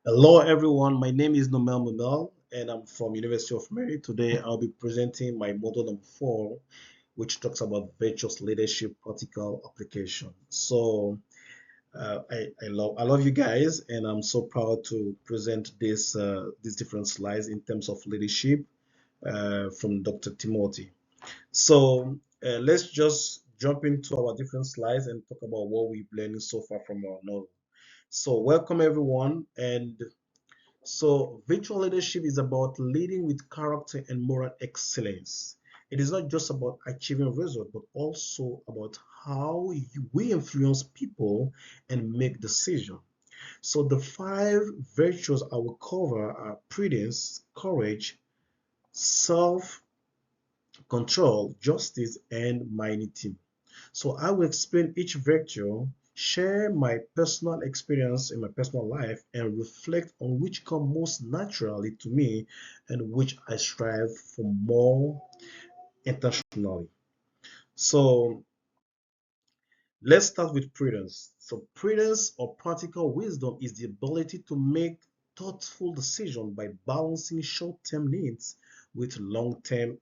Hello everyone, my name is Nomel and I'm from University of Mary. Today I'll be presenting my model number 4, which talks about virtuous leadership practical application. I love you guys, and I'm so proud to present these different slides in terms of leadership from Dr. Timothy. Let's just jump into our different slides and talk about what we've learned so far from our novel. So welcome everyone, and virtual leadership is about leading with character and moral excellence. It is not just about achieving results, but also about how we influence people and make decisions. So, the five virtues I will cover are prudence, courage, self control, justice, and mighty. So I will explain each virtue, share my personal experience in my personal life, and reflect on which come most naturally to me and which I strive for more intentionally. So let's start with prudence. So prudence or practical wisdom is the ability to make thoughtful decisions by balancing short-term needs with long-term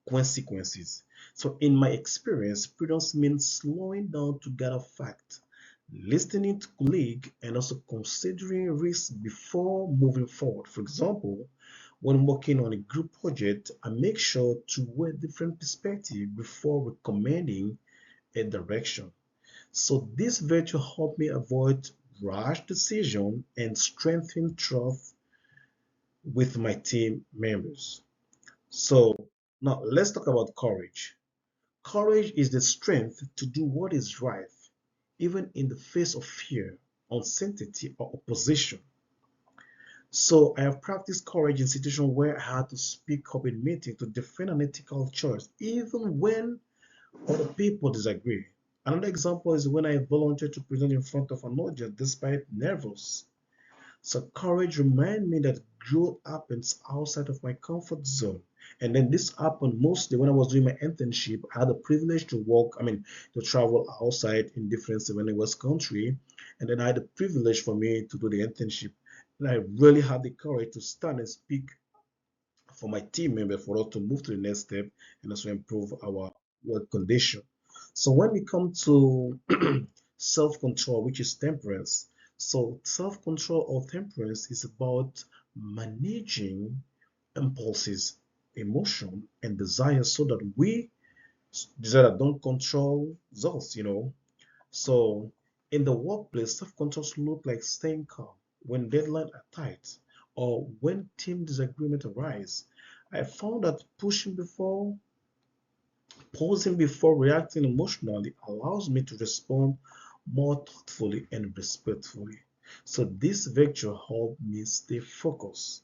consequences. So, in my experience, prudence means slowing down to gather facts, listening to colleagues, and also considering risks before moving forward. For example, when working on a group project, I make sure to weigh different perspectives before recommending a direction. So, this virtue helped me avoid rash decision and strengthen trust with my team members. So, now let's talk about courage. Courage is the strength to do what is right, even in the face of fear, uncertainty, or opposition. So I have practiced courage in situations where I had to speak up in meetings to defend an ethical choice, even when other people disagree. Another example is when I volunteered to present in front of an audience despite nervous. So courage reminds me that growth happens outside of my comfort zone. And then this happened mostly when I was doing my internship. I had the privilege to work, to travel outside in different states in the West Country. And then I had the privilege for me to do the internship. And I really had the courage to stand and speak for my team member for us to move to the next step and also improve our work condition. So when we come to self-control, which is temperance, so self-control or temperance is about managing impulses, emotion, and desires so that we desire don't control us. So in the workplace, self-control look like staying calm when deadlines are tight or when team disagreement arise. I found that pausing before reacting emotionally allows me to respond more thoughtfully and respectfully. So this virtue helped me stay focused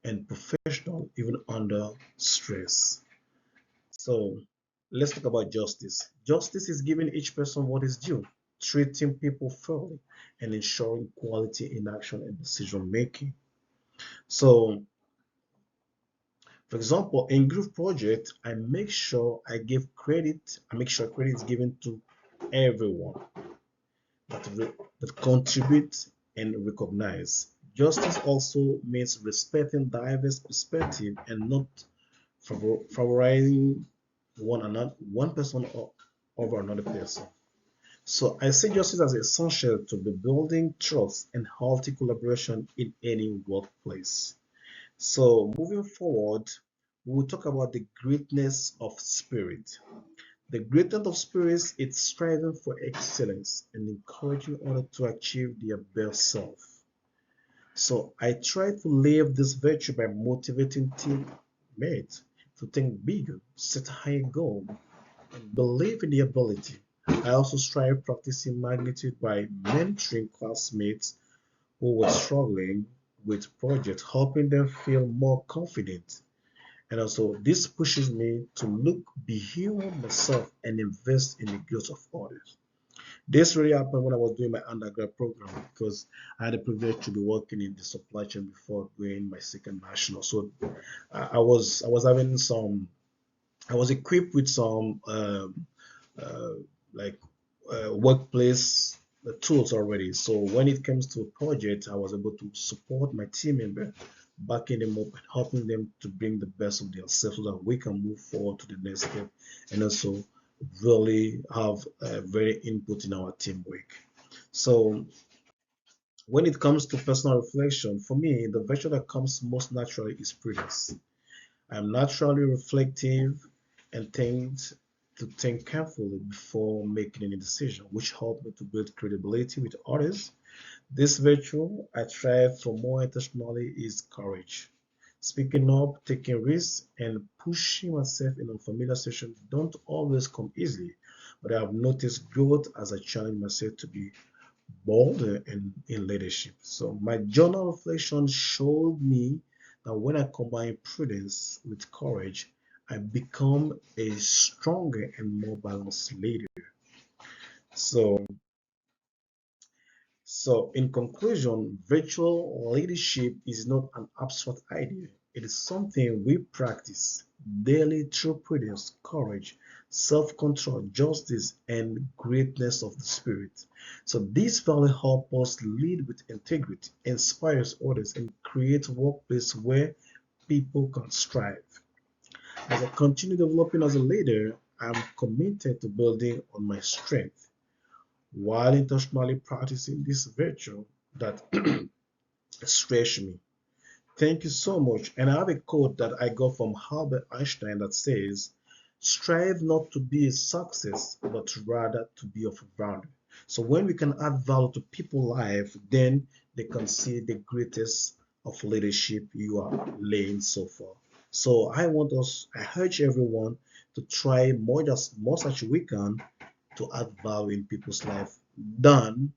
and professional even under stress. So let's talk about justice. Justice is giving each person what is due, treating people fairly, and ensuring quality in action and decision making. So, for example, in group project, I make sure credit is given to everyone that contribute and recognize. Justice also means respecting diverse perspective and not favorizing one person over another person. So I see justice as essential to be building trust and healthy collaboration in any workplace. So moving forward, we will talk about the greatness of spirit. The greatness of spirit is striving for excellence and encouraging others to achieve their best self. So I try to live this virtue by motivating teammates to think bigger, set higher goals, and believe in their ability. I also strive practicing magnitude by mentoring classmates who were struggling with projects, helping them feel more confident. And also, this pushes me to look beyond myself and invest in the growth of others. This really happened when I was doing my undergrad program because I had the privilege to be working in the supply chain before doing my second national. So I was having some I was equipped with some like workplace. the tools already. So when it comes to a project, I was able to support my team member, backing them up and helping them to bring the best of themselves so that we can move forward to the next step and also really have a very input in our teamwork. So when it comes to personal reflection, for me, the virtue that comes most naturally is prudence. I'm naturally reflective and think carefully before making any decision, which help me to build credibility with others. This virtue I strive for more intentionally is courage. Speaking up, taking risks, and pushing myself in unfamiliar situations don't always come easily, but I have noticed growth as I challenge myself to be bold and in leadership. So my journal reflection showed me that when I combine prudence with courage, I become a stronger and more balanced leader. So So, in conclusion, virtual leadership is not an abstract idea. It is something we practice daily through prudence, courage, self control, justice, and greatness of the spirit. So, these values help us lead with integrity, inspires others, and create a workplace where people can strive. As I continue developing as a leader, I'm committed to building on my strength while intentionally practicing this virtue that stretch me. Thank you so much. And I have a quote that I got from Albert Einstein that says, strive not to be a success, but rather to be of value. So when we can add value to people's life, then they can see the greatest of leadership you are laying so far. So I urge everyone to try more such we can to add value in people's life than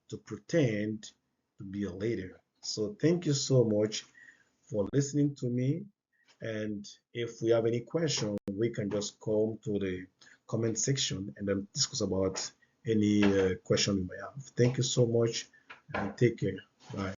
to pretend to be a leader. So thank you so much for listening to me. And if we have any question, we can just come to the comment section and then discuss about any question we may have. Thank you so much and take care. Bye.